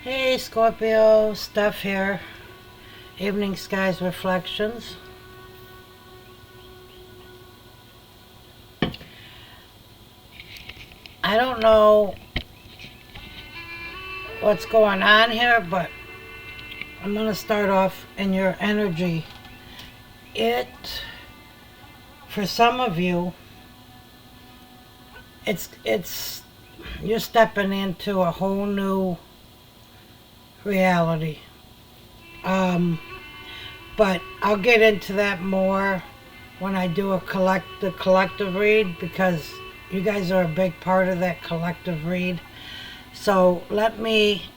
Hey Scorpio, Stef here. Evening Skies Reflections. I don't know what's going on here, but I'm going to start off in your energy. For some of you, it's you're stepping into a whole new reality. But I'll get into that more when I do the collective read, because you guys are a big part of that collective read. So let me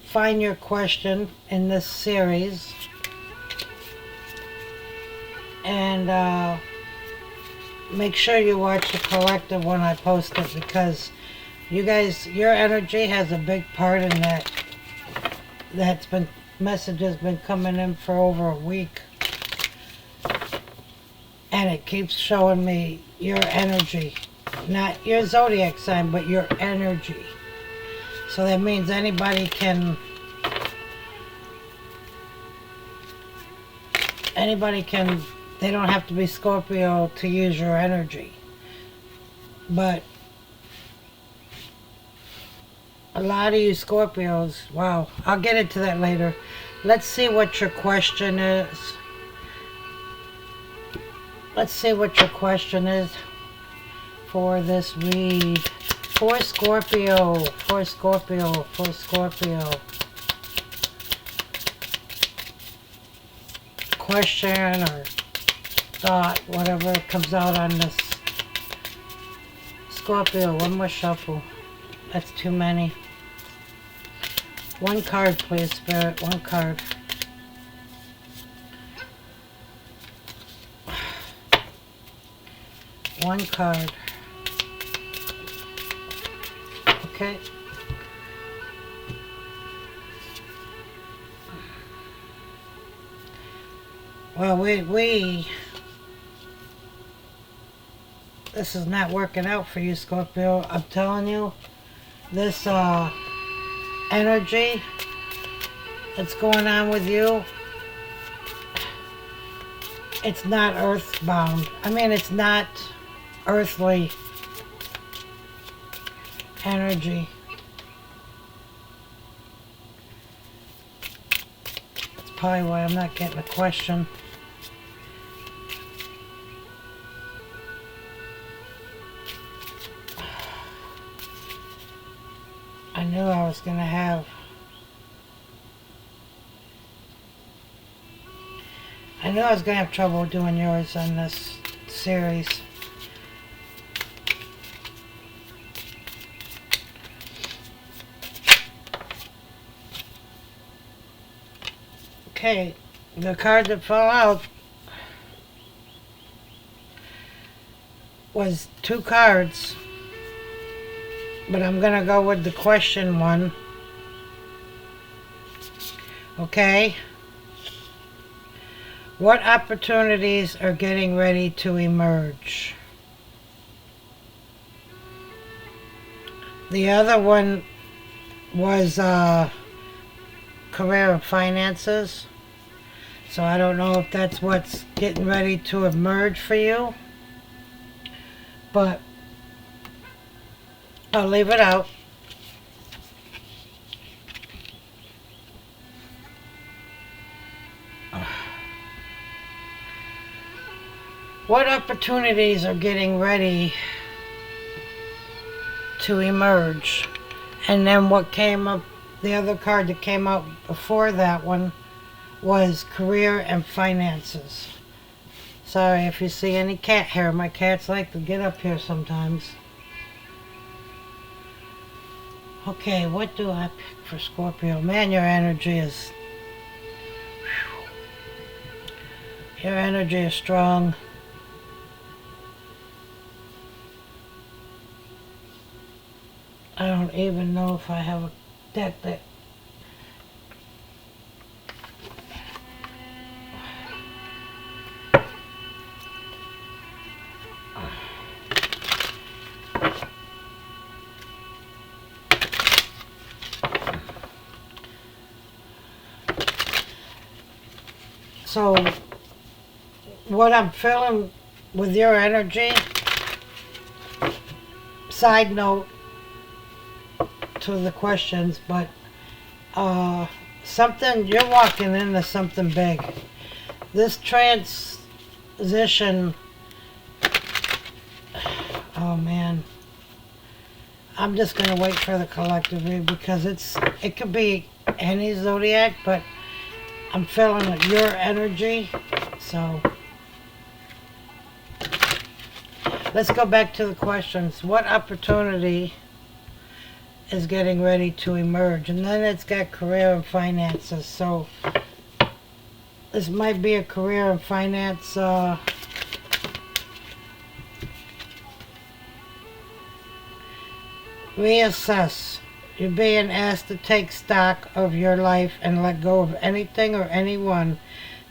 find your question in this series, and make sure you watch the collective when I post it, because you guys, your energy has a big part in that. Messages been coming in for over a week, and it keeps showing me your energy, not your zodiac sign, but your energy. So that means anybody can, they don't have to be Scorpio to use your energy. But a lot of you Scorpios, wow, I'll get into that later. Let's see what your question is. Let's see what your question is for this read. For Scorpio. Question or thought, whatever comes out on this. Scorpio, one more shuffle. That's too many. One card, please, Spirit. One card. One card. Okay. Well, this is not working out for you, Scorpio. I'm telling you, this energy that's going on with you, it's not earthbound. I mean, it's not earthly energy. That's probably why I'm not getting a question. I knew I was going to have trouble doing yours on this series. Okay, the card that fell out was two cards, but I'm going to go with the question one. Okay? What opportunities are getting ready to emerge? The other one was career and finances. So I don't know if that's what's getting ready to emerge for you, but I'll leave it out. What opportunities are getting ready to emerge? And then what came up, the other card that came out before that one was career and finances. Sorry if you see any cat hair. My cats like to get up here sometimes. Okay, what do I pick for Scorpio? Man, your energy is... Your energy is strong. I don't even know if I have a deck that... So what I'm feeling with your energy, side note to the questions, but something, you're walking into something big. This transition, oh man, I'm just going to wait for the collective read because it could be any zodiac, but I'm feeling your energy. So let's go back to the questions. What opportunity is getting ready to emerge? And then it's got career and finances. So this might be a career and finance reassess. You're being asked to take stock of your life and let go of anything or anyone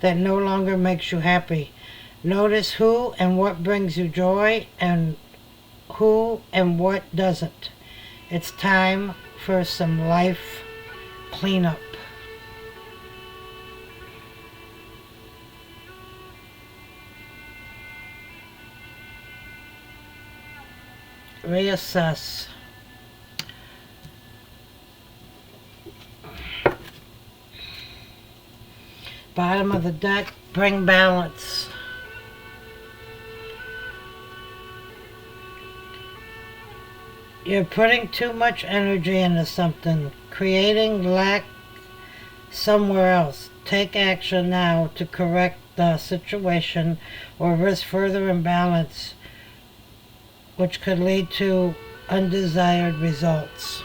that no longer makes you happy. Notice who and what brings you joy and who and what doesn't. It's time for some life cleanup. Reassess. Bottom of the deck, bring balance. You're putting too much energy into something, creating lack somewhere else. Take action now to correct the situation or risk further imbalance, which could lead to undesired results.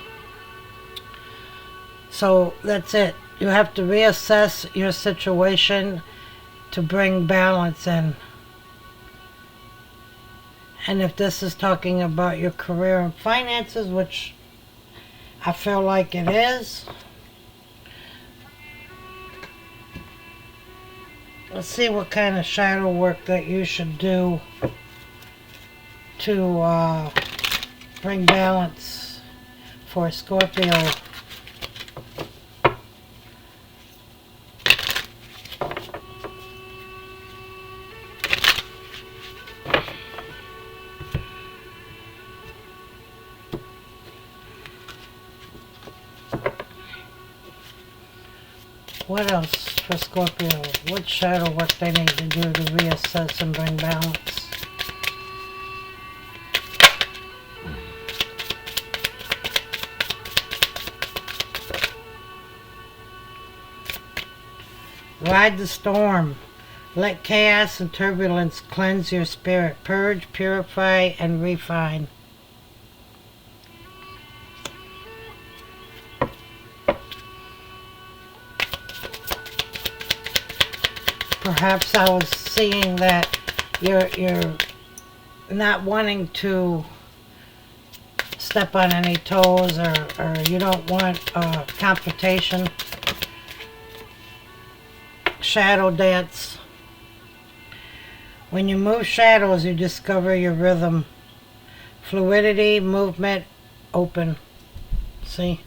So that's it. You have to reassess your situation to bring balance in. And if this is talking about your career and finances, which I feel like it is, let's see what kind of shadow work that you should do to bring balance for Scorpio. What else for Scorpio? What shadow work they need to do to reassess and bring balance? Ride the storm. Let chaos and turbulence cleanse your spirit. Purge, purify, and refine. Perhaps I was seeing that you're not wanting to step on any toes, or you don't want confrontation. Shadow dance. When you move shadows, you discover your rhythm. Fluidity, movement, open. See?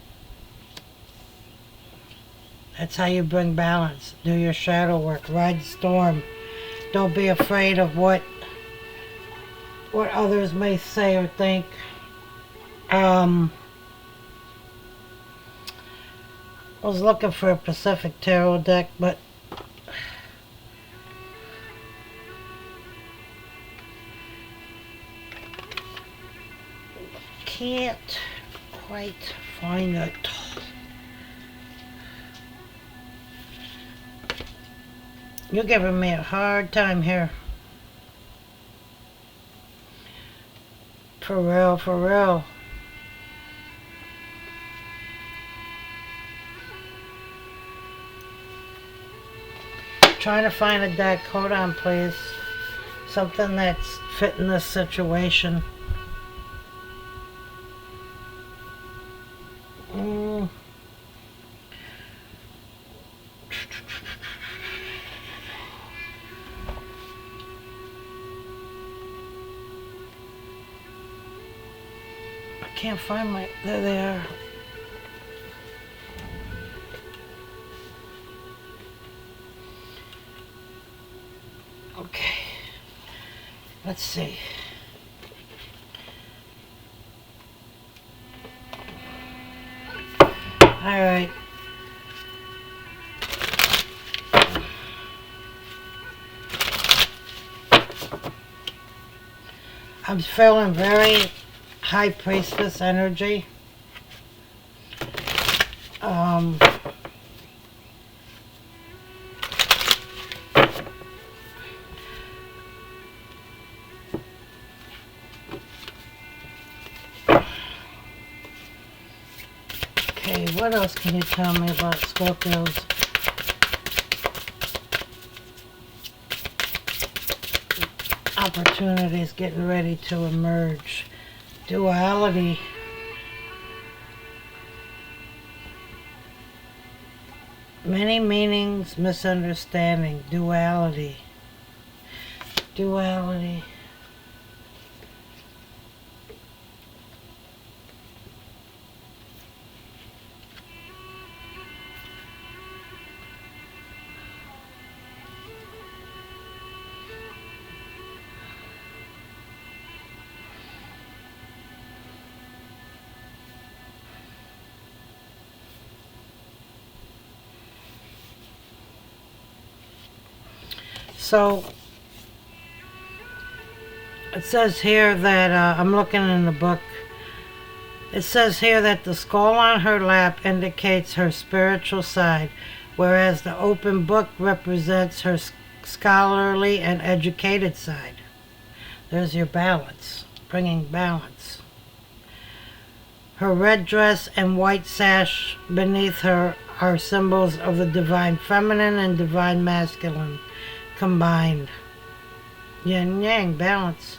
That's how you bring balance. Do your shadow work. Ride the storm. Don't be afraid of what others may say or think. I was looking for a Pacific Tarot deck, but can't quite find it. You're giving me a hard time here. For real, for real. Trying to find a deck. Hold on, please. Something that's fitting this situation. Can't find my, there they are. Let's see. All right. I'm feeling very high priestess energy. Okay, what else can you tell me about Scorpios? Opportunities getting ready to emerge. Duality. Many meanings, misunderstanding. Duality. Duality. So, it says here that, I'm looking in the book, it says here that the skull on her lap indicates her spiritual side, whereas the open book represents her scholarly and educated side. There's your balance, bringing balance. Her red dress and white sash beneath her are symbols of the divine feminine and divine masculine combined. Yin yang, balance.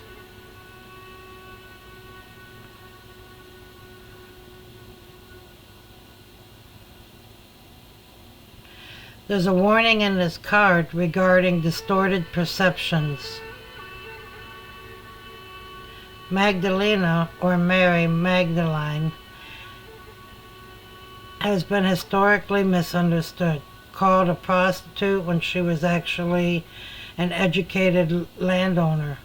There's a warning in this card regarding distorted perceptions. Magdalena, or Mary Magdalene, has been historically misunderstood, called a prostitute when she was actually an educated landowner.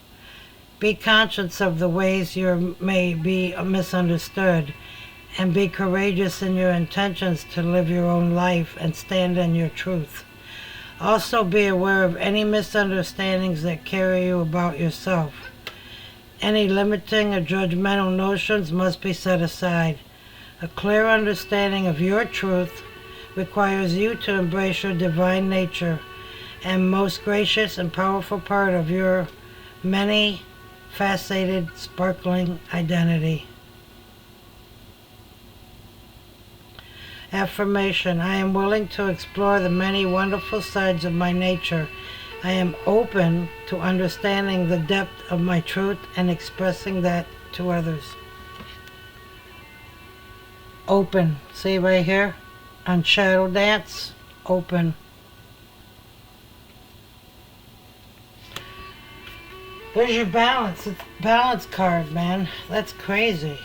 Be conscious of the ways you may be misunderstood, and be courageous in your intentions to live your own life and stand in your truth. Also be aware of any misunderstandings that carry you about yourself. Any limiting or judgmental notions must be set aside. A clear understanding of your truth requires you to embrace your divine nature and most gracious and powerful part of your many faceted, sparkling identity. Affirmation: I am willing to explore the many wonderful sides of my nature. I am open to understanding the depth of my truth and expressing that to others. Open. See right here on Shadow Dance? Open. There's your balance. It's a balance card, man. That's crazy.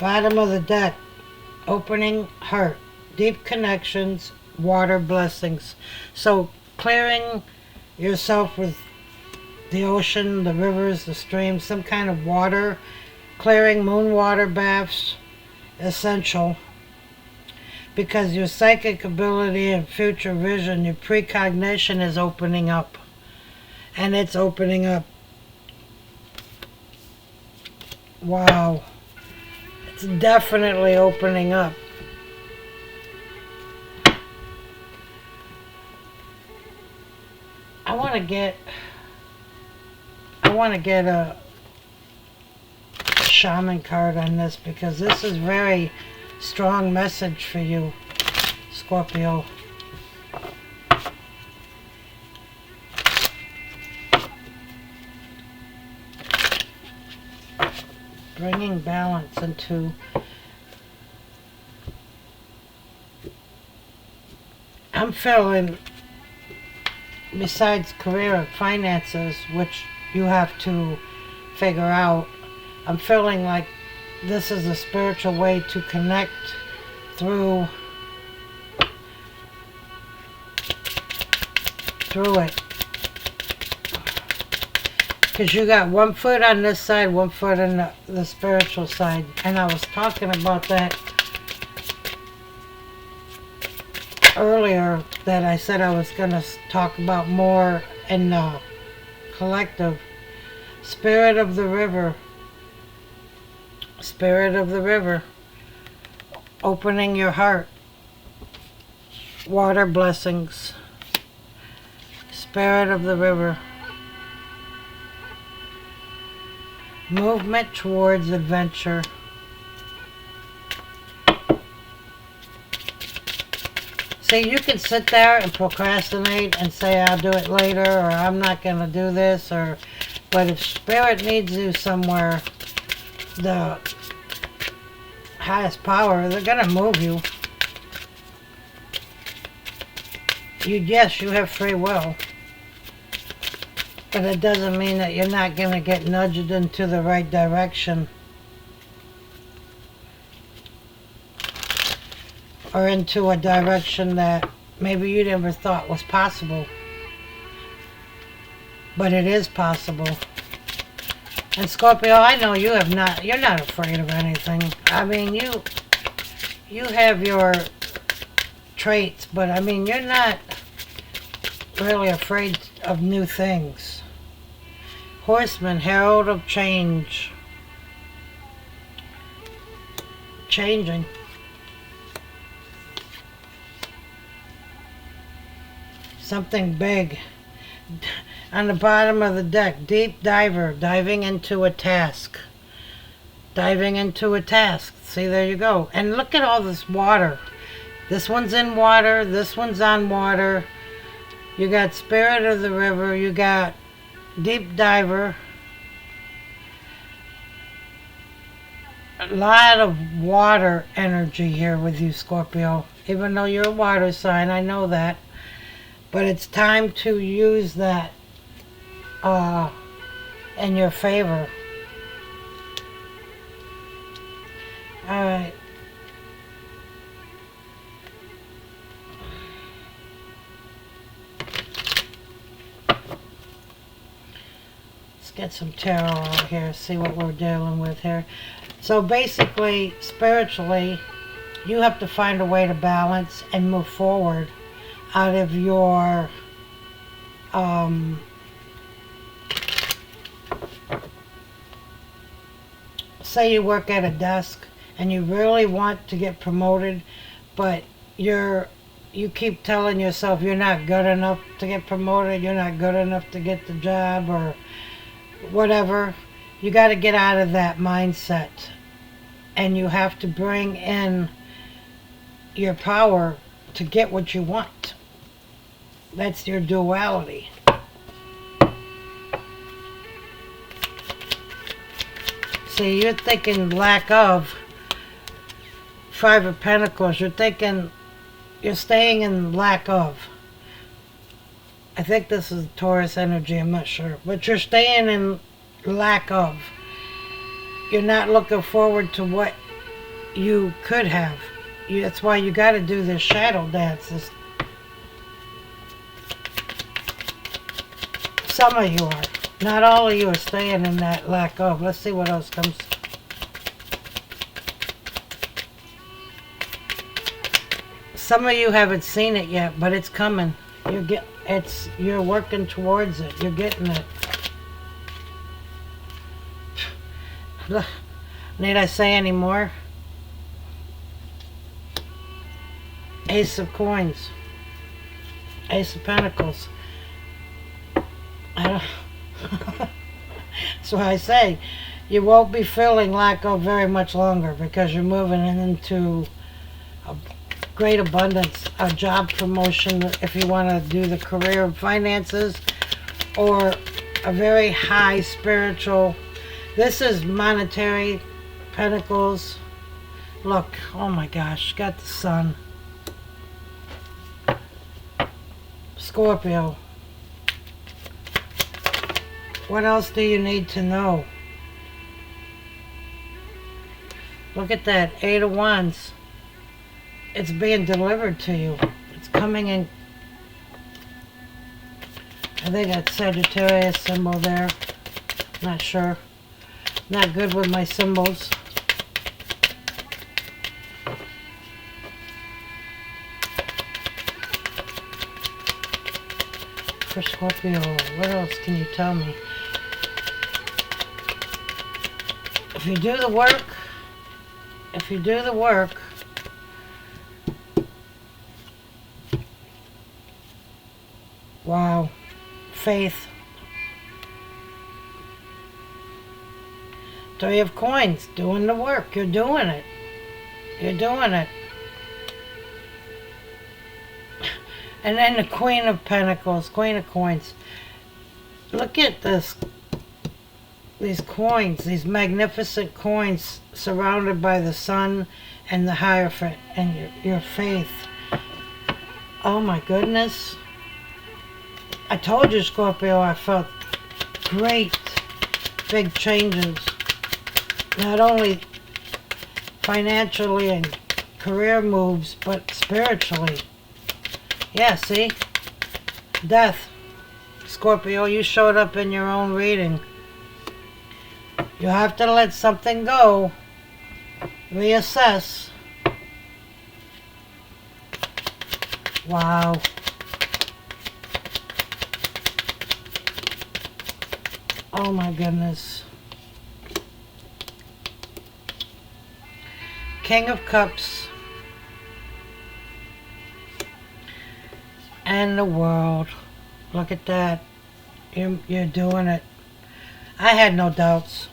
Bottom of the deck. Opening heart. Deep connections. Water blessings. So clearing yourself with the ocean, the rivers, the streams, some kind of water. Clearing moon water baths. Essential. Because your psychic ability and future vision, your precognition is opening up. And it's opening up. Wow. It's definitely opening up. I want to get a shaman card on this, because this is very strong message for you, Scorpio. Bringing balance into, I'm feeling, besides career and finances, which you have to figure out, I'm feeling like this is a spiritual way to connect through it. Because you got one foot on this side, one foot on the spiritual side. And I was talking about that earlier, that I said I was going to talk about more in the collective. Spirit of the river. Spirit of the river. Opening your heart. Water blessings. Spirit of the river. Movement towards adventure. See, you can sit there and procrastinate and say, I'll do it later, or I'm not going to do this, but if Spirit needs you somewhere, the highest power, they're going to move you. Yes, you have free will. But it doesn't mean that you're not going to get nudged into the right direction. Or into a direction that maybe you never thought was possible. But it is possible. And Scorpio, I know you're not afraid of anything. I mean, you have your traits, but I mean, you're not really afraid of new things. Horseman, herald of change. Changing. Something big. On the bottom of the deck, deep diver, diving into a task. Diving into a task. See, there you go. And look at all this water. This one's in water, this one's on water. You got Spirit of the River, you got Deep Diver. A lot of water energy here with you, Scorpio. Even though you're a water sign, I know that. But it's time to use that in your favor. Alright. Get some tarot out here, see what we're dealing with here. So basically, spiritually, you have to find a way to balance and move forward out of your say you work at a desk and you really want to get promoted, but you keep telling yourself you're not good enough to get promoted, you're not good enough to get the job, or whatever. You got to get out of that mindset, and you have to bring in your power to get what you want. That's your duality. See, you're thinking lack of. Five of Pentacles, you're thinking you're staying in lack of. I think this is Taurus energy, I'm not sure. But you're staying in lack of. You're not looking forward to what you could have. That's why you got to do this shadow dance. Some of you are. Not all of you are staying in that lack of. Let's see what else comes. Some of you haven't seen it yet, but it's coming. You're working towards it. You're getting it. Need I say any more? Ace of Coins. Ace of Pentacles. That's why I say you won't be feeling lack of very much longer, because you're moving into a great abundance, a job promotion if you want to do the career and finances, or a very high spiritual. This is monetary pentacles. Look, oh my gosh, got the sun. Scorpio. What else do you need to know? Look at that, 8 of Wands. It's being delivered to you. It's coming in. I think that's Sagittarius symbol there. Not sure. Not good with my symbols. For Scorpio, what else can you tell me? If you do the work, wow, faith. Three of Coins, doing the work. You're doing it. You're doing it. And then the Queen of Pentacles, Queen of Coins. Look at this. These coins, these magnificent coins surrounded by the sun and the Hierophant and your faith. Oh my goodness. I told you, Scorpio, I felt great big changes. Not only financially and career moves, but spiritually. Yeah, see? Death. Scorpio, you showed up in your own reading. You have to let something go. Reassess. Wow. Oh my goodness. King of Cups. And the World. Look at that. You're doing it. I had no doubts.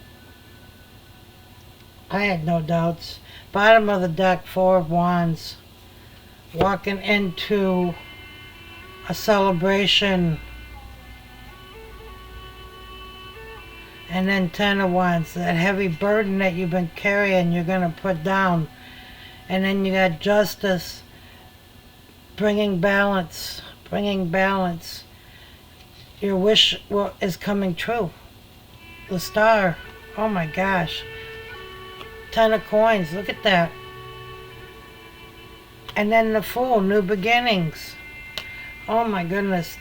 I had no doubts. Bottom of the deck, Four of Wands. Walking into a celebration. And then Ten of Wands. That heavy burden that you've been carrying, you're going to put down. And then you got Justice. Bringing balance. Bringing balance. Your wish is coming true. The Star. Oh my gosh. Ten of Coins. Look at that. And then the Fool. New beginnings. Oh my goodness.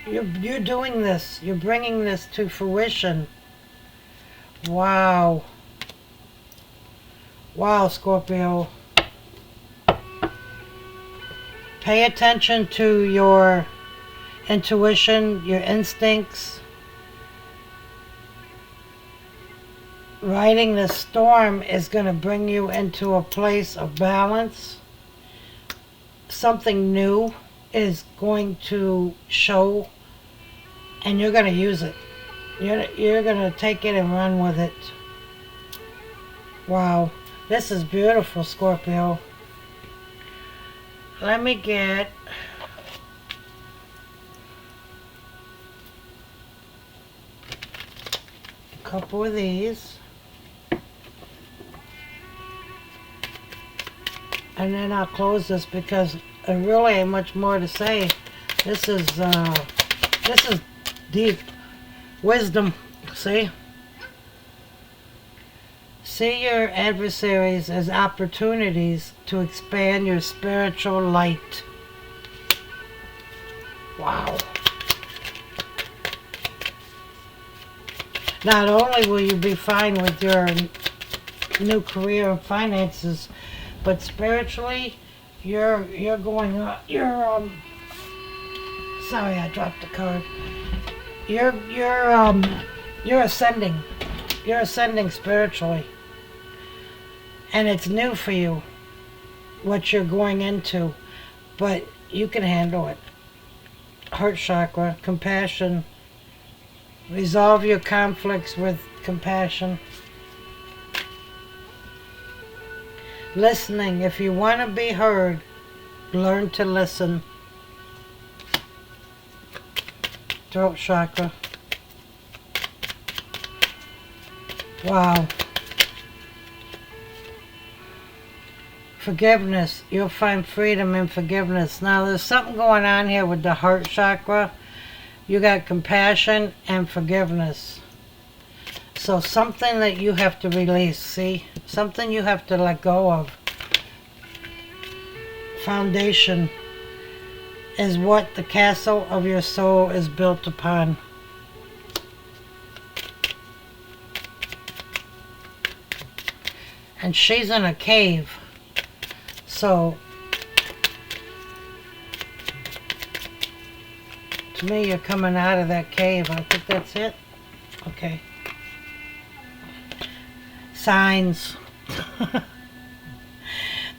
You're doing this. You're bringing this to fruition. Wow. Wow, Scorpio. Pay attention to your intuition, your instincts. Riding the storm is going to bring you into a place of balance. Something new is going to show, and you're going to use it. You're going to take it and run with it. Wow. This is beautiful, Scorpio. Let me get a couple of these. And then I'll close this because there really ain't much more to say. This is deep wisdom. See? See your adversaries as opportunities to expand your spiritual light. Wow. Not only will you be fine with your new career and finances, but spiritually, you're going up. Sorry, I dropped the card. You're ascending. You're ascending spiritually. And it's new for you, what you're going into, but you can handle it. Heart chakra, compassion. Resolve your conflicts with compassion. Listening. If you want to be heard, learn to listen. Throat chakra. Wow. Forgiveness. You'll find freedom in forgiveness. Now, there's something going on here with the heart chakra. You got compassion and forgiveness. So something that you have to release, see? Something you have to let go of. Foundation is what the castle of your soul is built upon. And she's in a cave. So, to me, you're coming out of that cave. I think that's it. Okay. Signs.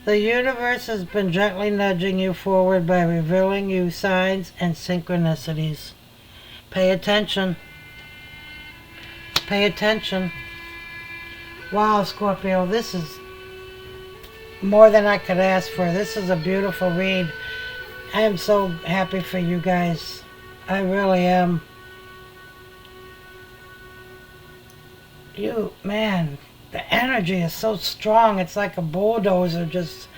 The universe has been gently nudging you forward by revealing you signs and synchronicities. Pay attention. Pay attention. Wow, Scorpio, this is more than I could ask for. This is a beautiful read. I am so happy for you guys. I really am. You, man, the energy is so strong. It's like a bulldozer just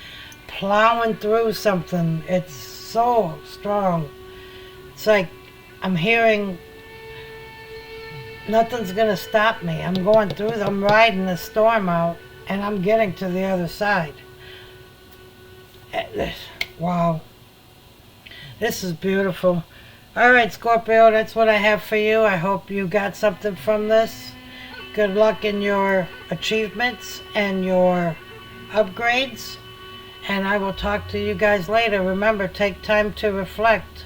plowing through something. It's so strong. It's like I'm hearing nothing's gonna stop me. I'm going through, I'm riding the storm out, and I'm getting to the other side. Wow. This is beautiful. Alright, Scorpio, that's what I have for you. I hope you got something from this. Good luck in your achievements and your upgrades. And I will talk to you guys later. Remember, take time to reflect.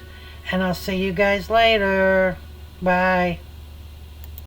And I'll see you guys later. Bye.